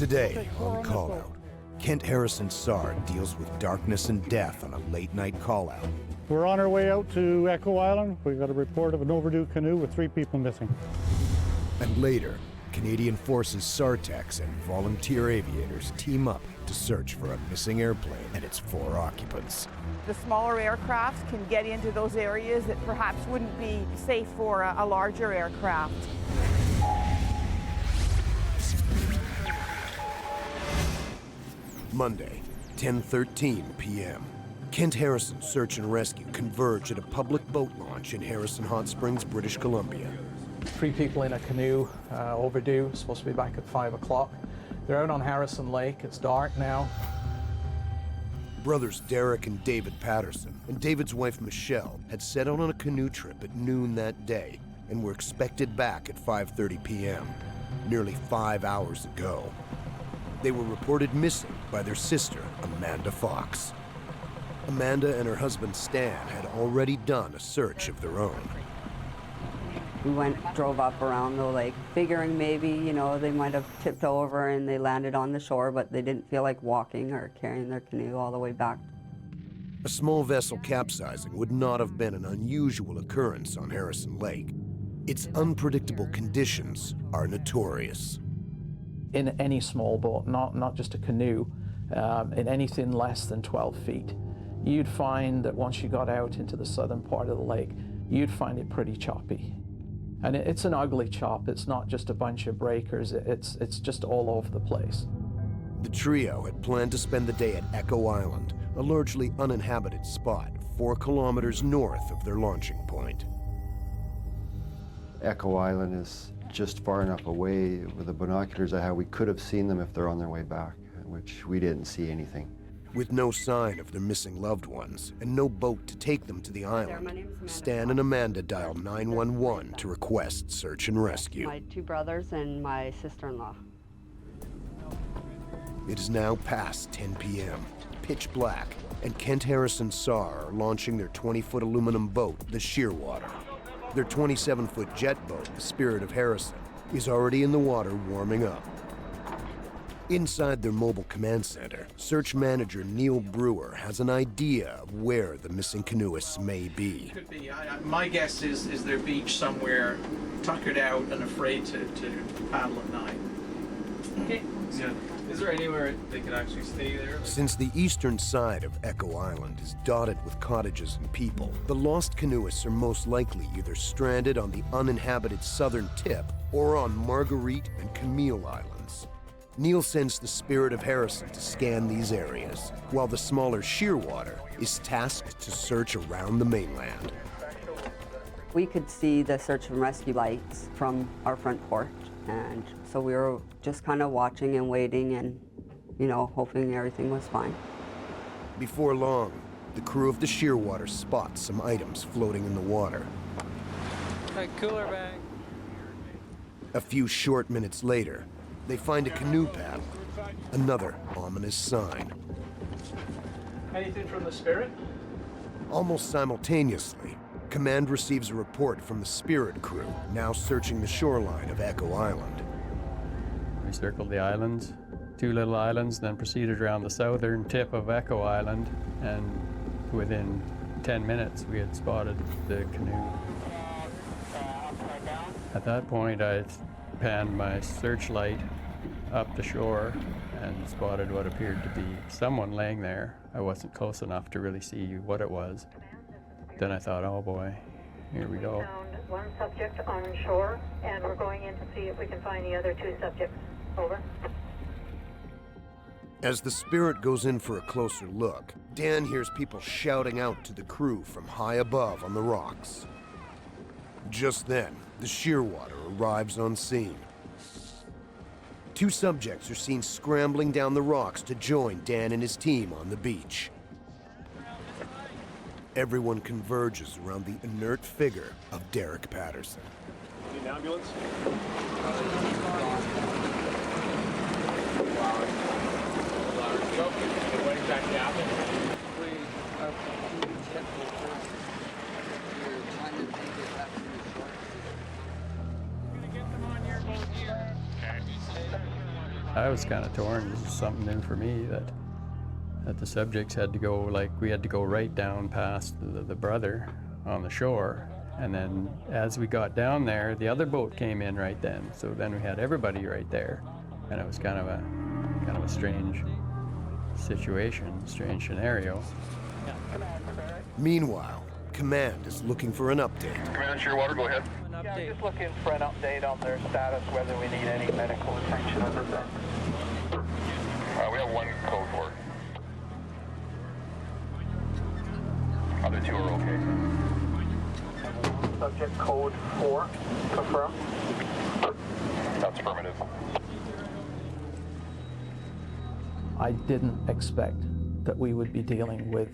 Today, on call-out, Kent Harrison SAR deals with darkness and death on a late-night call-out. We're on our way out to Echo Island. We got a report of an overdue canoe with 3 people missing. And later, Canadian Forces SARTEX and volunteer aviators team up to search for a missing airplane and its 4 occupants. The smaller aircraft can get into those areas that perhaps wouldn't be safe for a larger aircraft. Monday, 10:13 p.m. Kent Harrison search and rescue converge at a public boat launch in Harrison Hot Springs, British Columbia. 3 people in a canoe, overdue, supposed to be back at 5 o'clock. They're out on Harrison Lake. It's dark now. Brothers Derek and David Patterson and David's wife Michelle had set out on a canoe trip at noon that day and were expected back at 5:30 p.m., nearly 5 hours ago. They were reported missing by their sister, Amanda Fox. Amanda and her husband Stan had already done a search of their own. We drove up around the lake, figuring maybe, you know, they might have tipped over and they landed on the shore, but they didn't feel like walking or carrying their canoe all the way back. A small vessel capsizing would not have been an unusual occurrence on Harrison Lake. Its unpredictable conditions are notorious. In any small boat, not just a canoe, in anything less than 12 feet, you'd find that once you got out into the southern part of the lake, you'd find it pretty choppy. And it's an ugly chop. It's not just a bunch of breakers, it's just all over the place. The trio had planned to spend the day at Echo Island, a largely uninhabited spot 4 kilometers north of their launching point. Echo Island is just far enough away with the binoculars I had, we could have seen them if they're on their way back, which we didn't see anything. With no sign of their missing loved ones and no boat to take them to the island, Stan and Amanda dialed 911 to request search and rescue. My 2 brothers and my sister-in-law. It is now past 10 p.m., pitch black, and Kent Harrison SAR are launching their 20-foot aluminum boat, the Shearwater. Their 27-foot jet boat, the Spirit of Harrison, is already in the water warming up. Inside their mobile command center, search manager Neil Brewer has an idea of where the missing canoeists may be. Could be. My guess is their beach somewhere, tuckered out and afraid to paddle at night. Okay. Yeah. Is there anywhere they could actually stay there? Since the eastern side of Echo Island is dotted with cottages and people, the lost canoeists are most likely either stranded on the uninhabited southern tip or on Marguerite and Camille Islands. Neil sends the Spirit of Harrison to scan these areas, while the smaller Shearwater is tasked to search around the mainland. We could see the search and rescue lights from our front porch, and so we were just kind of watching and waiting and, you know, hoping everything was fine. Before long, the crew of the Shearwater spots some items floating in the water. A cooler bag. A few short minutes later, they find a canoe paddle, another ominous sign. Anything from the Spirit? Almost simultaneously, Command receives a report from the Spirit crew, now searching the shoreline of Echo Island. We circled the islands, 2 little islands, then proceeded around the southern tip of Echo Island, and within 10 minutes we had spotted the canoe. At that point I panned my searchlight up the shore and spotted what appeared to be someone laying there. I wasn't close enough to really see what it was. Then I thought, oh boy, here we go. We found 1 subject on shore, and we're going in to see if we can find the other 2 subjects. Over. As the Spirit goes in for a closer look, Dan hears people shouting out to the crew from high above on the rocks. Just then, the Shearwater arrives on scene. 2 subjects are seen scrambling down the rocks to join Dan and his team on the beach. Everyone converges around the inert figure of Derek Patterson. Need an ambulance? What exactly happened? We are jet first. We're trying to make it back to the shore. We're gonna get them on your boat here. Okay. I was kind of torn. This is something new for me, that the subjects had to go, like, we had to go right down past the brother on the shore. And then as we got down there, the other boat came in right then. So then we had everybody right there. And it was kind of a strange situation, strange scenario. Meanwhile, Command is looking for an update. Command Shearwater, go ahead. Yeah, I'm just looking for an update on their status, whether we need any medical attention at this end. We have one code for it. Other two are okay. Subject code 4, confirm. That's affirmative. I didn't expect that we would be dealing with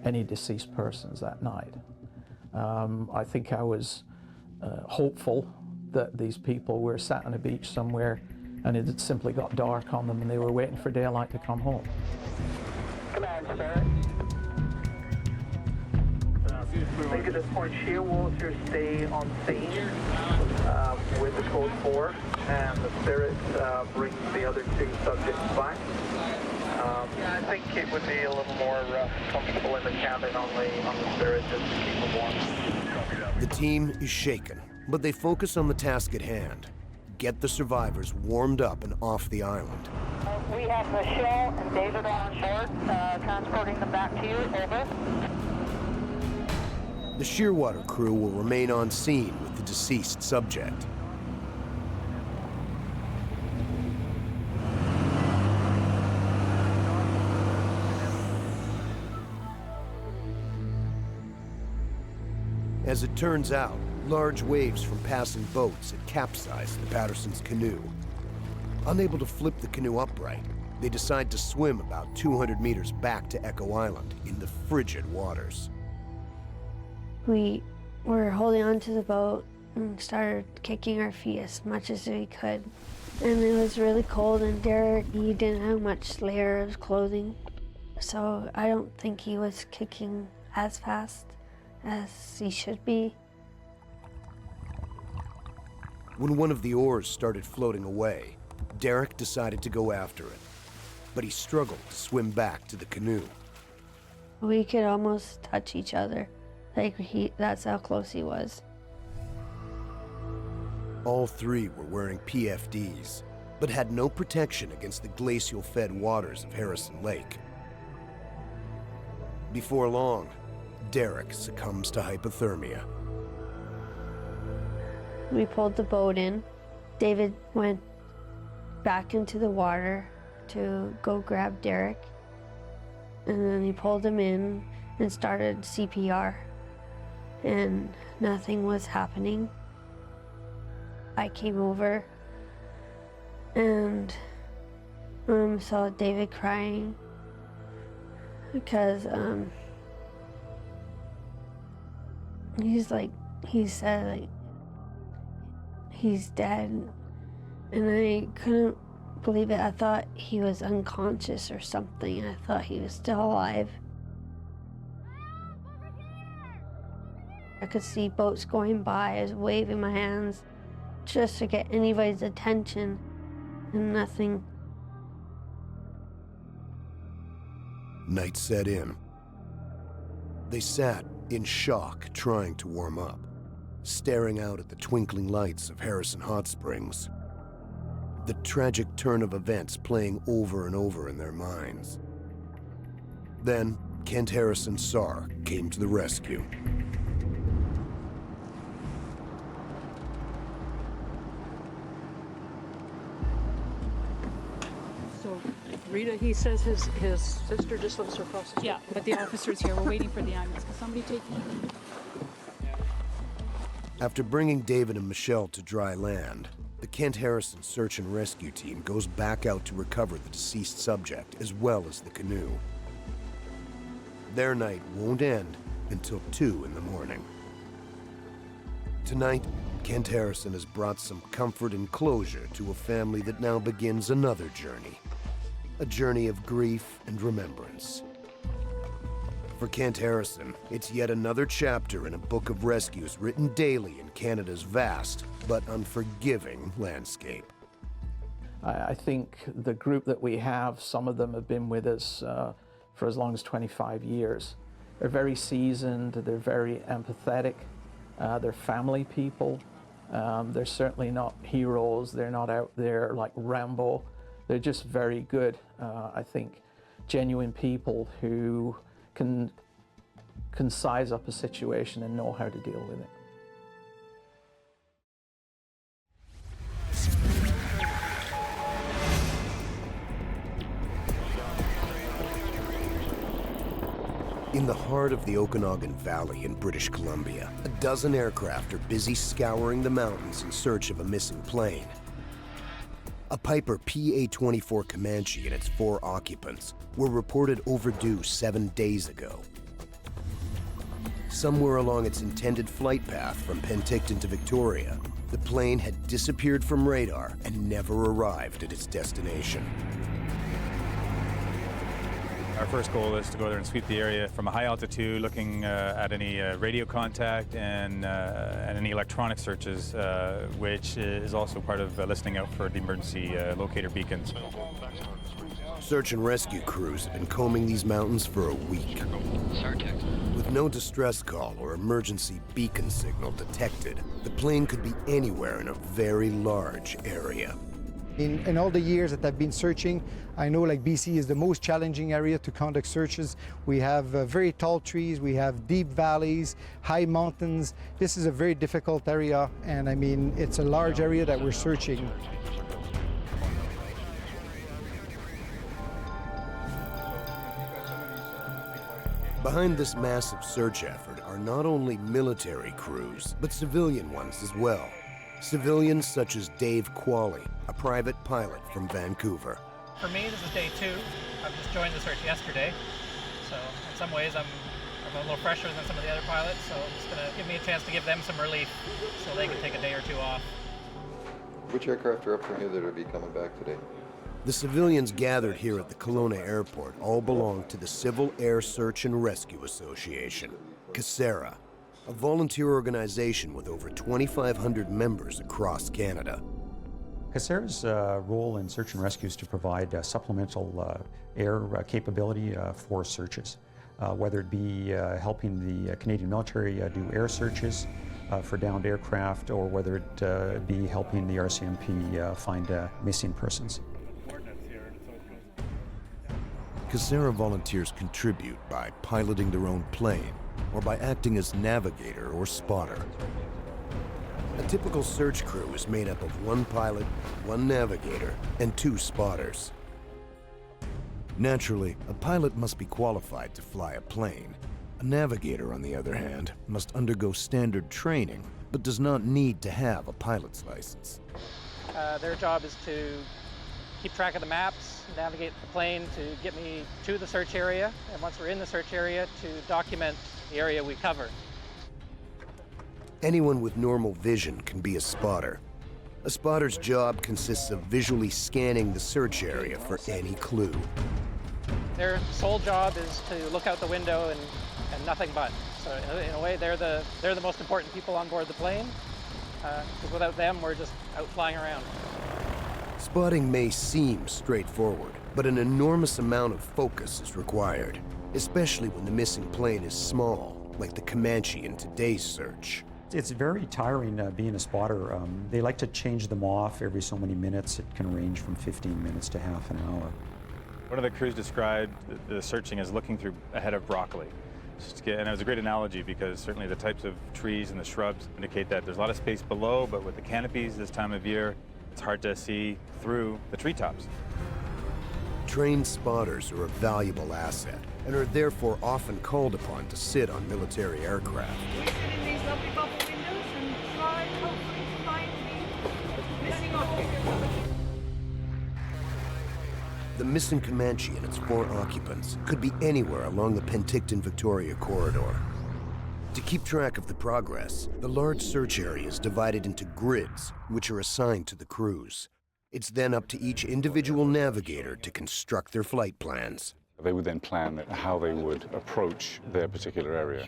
any deceased persons that night. I think I was hopeful that these people were sat on a beach somewhere and it had simply got dark on them and they were waiting for daylight to come home. Command, Barrett. I think at this point, Shearwater stay on scene with the code 4, and the Spirit brings the other 2 subjects back. I think it would be a little more comfortable in the cabin on the Spirit just to keep them warm. The team is shaken, but they focus on the task at hand. Get the survivors warmed up and off the island. We have Michelle and David on shore, transporting them back to you. Over. The Shearwater crew will remain on scene with the deceased subject. As it turns out, large waves from passing boats had capsized the Patterson's canoe. Unable to flip the canoe upright, they decide to swim about 200 meters back to Echo Island in the frigid waters. We were holding on to the boat and started kicking our feet as much as we could. And it was really cold, and Derek, he didn't have much layer of clothing. So I don't think he was kicking as fast as he should be. When one of the oars started floating away, Derek decided to go after it, but he struggled to swim back to the canoe. We could almost touch each other. That's how close he was. All 3 were wearing PFDs, but had no protection against the glacial-fed waters of Harrison Lake. Before long, Derek succumbs to hypothermia. We pulled the boat in. David went back into the water to go grab Derek. And then he pulled him in and started CPR. And nothing was happening. I came over and saw David crying because he said he's dead, and I couldn't believe it. I thought he was unconscious or something. I thought he was still alive. I could see boats going by. I was waving my hands just to get anybody's attention, and nothing. Night set in. They sat in shock, trying to warm up, staring out at the twinkling lights of Harrison Hot Springs. The tragic turn of events playing over and over in their minds. Then, Kent Harrison SAR came to the rescue. So, Rita, he says his sister just lives across the street. Yeah, but the officer's here. We're waiting for the ambulance. Can somebody take him? After bringing David and Michelle to dry land, the Kent Harrison search and rescue team goes back out to recover the deceased subject as well as the canoe. Their night won't end until 2 in the morning. Tonight, Kent Harrison has brought some comfort and closure to a family that now begins another journey. A journey of grief and remembrance. For Kent Harrison, it's yet another chapter in a book of rescues written daily in Canada's vast but unforgiving landscape. I think the group that we have, some of them have been with us for as long as 25 years. They're very seasoned, they're very empathetic, they're family people. They're certainly not heroes, they're not out there like Rambo. They're just very good, I think, genuine people who can size up a situation and know how to deal with it. In the heart of the Okanagan Valley in British Columbia, a dozen aircraft are busy scouring the mountains in search of a missing plane. A Piper PA-24 Comanche and its 4 occupants were reported overdue 7 days ago. Somewhere along its intended flight path from Penticton to Victoria, the plane had disappeared from radar and never arrived at its destination. Our first goal is to go there and sweep the area from a high altitude, looking at any radio contact and any electronic searches, which is also part of listening out for the emergency locator beacons. Search and rescue crews have been combing these mountains for a week. With no distress call or emergency beacon signal detected, the plane could be anywhere in a very large area. In all the years that I've been searching, I know like BC is the most challenging area to conduct searches. We have very tall trees, we have deep valleys, high mountains. This is a very difficult area, and I mean, it's a large area that we're searching. Behind this massive search effort are not only military crews, but civilian ones as well. Civilians such as Dave Qualley, a private pilot from Vancouver. For me, this is day 2. I've just joined the search yesterday, so in some ways I'm a little fresher than some of the other pilots, so it's going to give me a chance to give them some relief so they can take a day or 2 off. Which aircraft are up from here that will be coming back today? The civilians gathered here at the Kelowna airport all belong to the Civil Air Search and Rescue Association, CASARA, a volunteer organization with over 2,500 members across Canada. CASARA's role in search and rescue is to provide supplemental air capability for searches, whether it be helping the Canadian military do air searches for downed aircraft, or whether it be helping the RCMP find missing persons. CASARA volunteers contribute by piloting their own plane or by acting as navigator or spotter. A typical search crew is made up of 1 pilot, 1 navigator, and 2 spotters. Naturally, a pilot must be qualified to fly a plane. A navigator, on the other hand, must undergo standard training, but does not need to have a pilot's license. Their job is to keep track of the maps, navigate the plane to get me to the search area, and once we're in the search area, to document the area we cover. Anyone with normal vision can be a spotter. A spotter's job consists of visually scanning the search area for any clue. Their sole job is to look out the window and nothing but. So in a way, they're the most important people on board the plane, because without them, we're just out flying around. Spotting may seem straightforward, but an enormous amount of focus is required, especially when the missing plane is small, like the Comanche in today's search. It's very tiring being a spotter. They like to change them off every so many minutes. It can range from 15 minutes to half an hour. One of the crews described the searching as looking through a head of broccoli. And it was a great analogy because certainly the types of trees and the shrubs indicate that there's a lot of space below, but with the canopies this time of year, it's hard to see through the treetops. Trained spotters are a valuable asset and are therefore often called upon to sit on military aircraft. We sit in these lovely bubble windows and try hopefully to find the missing object. The missing Comanche and its 4 occupants could be anywhere along the Penticton-Victoria corridor. To keep track of the progress, the large search area is divided into grids, which are assigned to the crews. It's then up to each individual navigator to construct their flight plans. They would then plan how they would approach their particular area.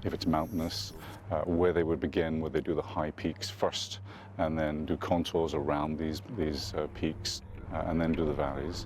if it's mountainous, where they would begin, where they do the high peaks first, and then do contours around these peaks, and then do the valleys.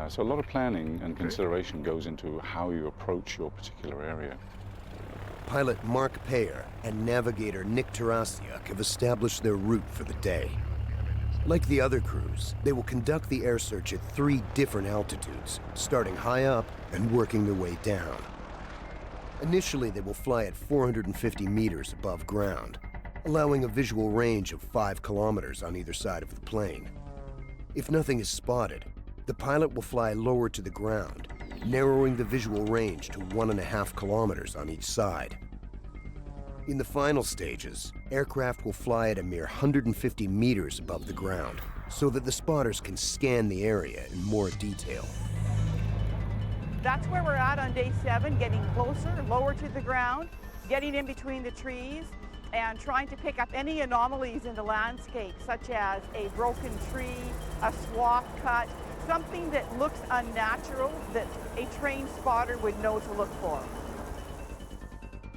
So a lot of planning and consideration goes into how you approach your particular area. Pilot Mark Payer and navigator Nick Tarasiuk have established their route for the day. Like the other crews, they will conduct the air search at 3 different altitudes, starting high up and working their way down. Initially, they will fly at 450 meters above ground, allowing a visual range of 5 kilometers on either side of the plane. If nothing is spotted, the pilot will fly lower to the ground, narrowing the visual range to 1.5 kilometers on each side. In the final stages, aircraft will fly at a mere 150 meters above the ground, so that the spotters can scan the area in more detail. That's where we're at on day 7, getting closer, lower to the ground, getting in between the trees, and trying to pick up any anomalies in the landscape, such as a broken tree, a swath cut, something that looks unnatural that a trained spotter would know to look for.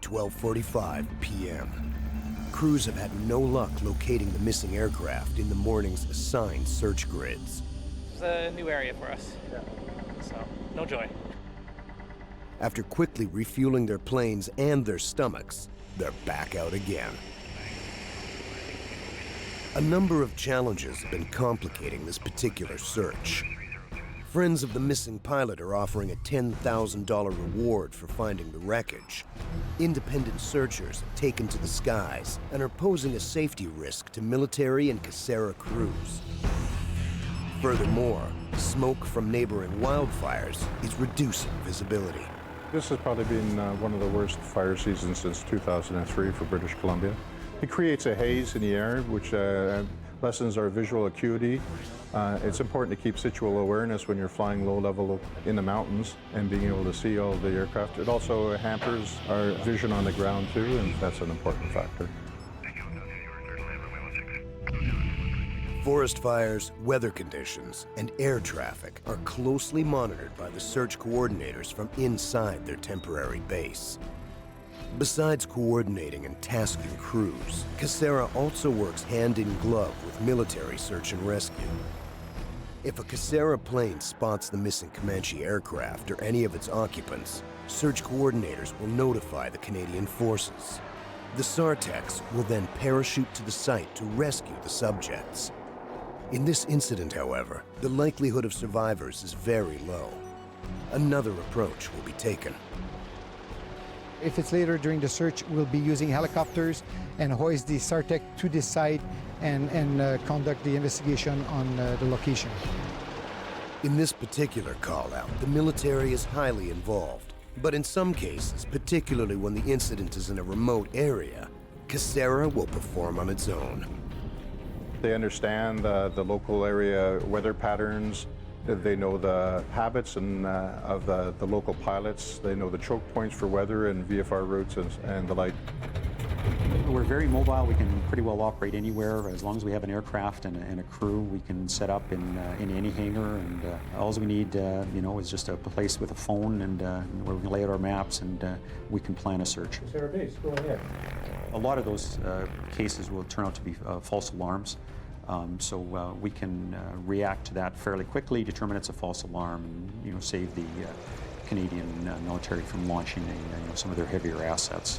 12:45 p.m. Crews have had no luck locating the missing aircraft in the morning's assigned search grids. It's a new area for us, so no joy. After quickly refueling their planes and their stomachs, they're back out again. A number of challenges have been complicating this particular search. Friends of the missing pilot are offering a $10,000 reward for finding the wreckage. Independent searchers have taken to the skies and are posing a safety risk to military and CASARA crews. Furthermore, smoke from neighboring wildfires is reducing visibility. This has probably been one of the worst fire seasons since 2003 for British Columbia. It creates a haze in the air, which lessens our visual acuity. It's important to keep situal awareness when you're flying low level in the mountains and being able to see all the aircraft. It also hampers our vision on the ground too, and that's an important factor. Forest fires, weather conditions, and air traffic are closely monitored by the search coordinators from inside their temporary base. Besides coordinating and tasking crews, CASARA also works hand in glove with military search and rescue. If a CASARA plane spots the missing Comanche aircraft or any of its occupants, search coordinators will notify the Canadian Forces. The SARTEX will then parachute to the site to rescue the subjects. In this incident, however, the likelihood of survivors is very low. Another approach will be taken. If it's later during the search, we'll be using helicopters and hoist the SARTEX to the site and conduct the investigation on the location. In this particular call-out, the military is highly involved. But in some cases, particularly when the incident is in a remote area, CASARA will perform on its own. They understand the local area weather patterns. They know the habits of the local pilots. They know the choke points for weather and VFR routes and the like. We're very mobile. We can pretty well operate anywhere. As long as we have an aircraft and a crew, we can set up in any hangar. And all we need, is just a place with a phone and where we can lay out our maps and we can plan a search. CASARA base, go ahead. A lot of those cases will turn out to be false alarms. So we can react to that fairly quickly, determine it's a false alarm, and save the Canadian military from launching some of their heavier assets.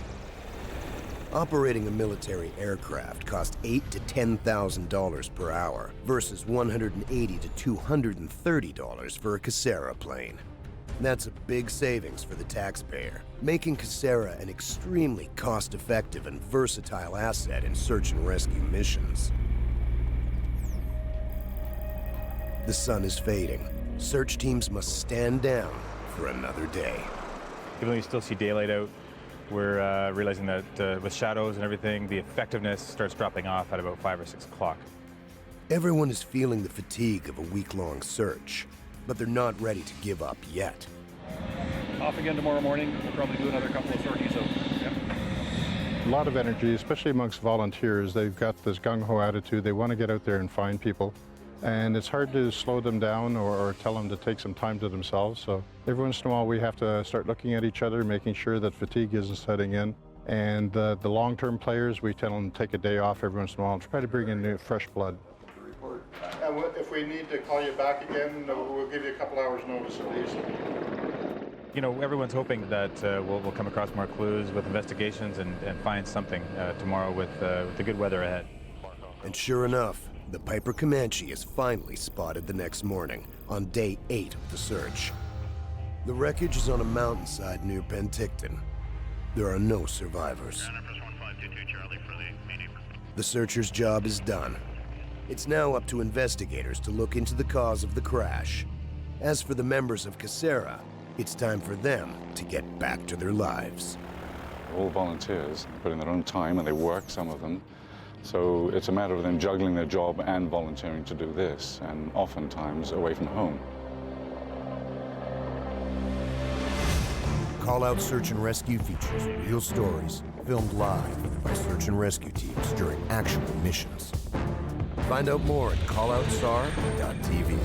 Operating a military aircraft costs $8,000 to $10,000 per hour versus $180 to $230 for a CASARA plane. That's a big savings for the taxpayer, making CASARA an extremely cost-effective and versatile asset in search and rescue missions. The sun is fading. Search teams must stand down for another day. Even though you still see daylight out, we're realizing that with shadows and everything, the effectiveness starts dropping off at about 5 or 6 o'clock. Everyone is feeling the fatigue of a week-long search, but they're not ready to give up yet. Off again tomorrow morning. We'll probably do another couple of sorties out. Yep. A lot of energy, especially amongst volunteers. They've got this gung-ho attitude. They want to get out there and find people. And it's hard to slow them down or tell them to take some time to themselves. So every once in a while we have to start looking at each other, making sure that fatigue isn't setting in. And the long-term players, we tell them to take a day off every once in a while and try to bring in new, fresh blood. And if we need to call you back again, we'll give you a couple hours notice at least. You know, everyone's hoping that we'll come across more clues with investigations and find something tomorrow with the good weather ahead. And sure enough, the Piper Comanche is finally spotted the next morning on day 8 of the search. The wreckage is on a mountainside near Penticton. There are no survivors. The searcher's job is done. It's now up to investigators to look into the cause of the crash. As for the members of CASARA, it's time for them to get back to their lives. All volunteers, they put in their own time and they work, some of them. So it's a matter of them juggling their job and volunteering to do this, and oftentimes away from home. Call-out search and rescue features real stories filmed live by search and rescue teams during actual missions. Find out more at calloutsar.tv.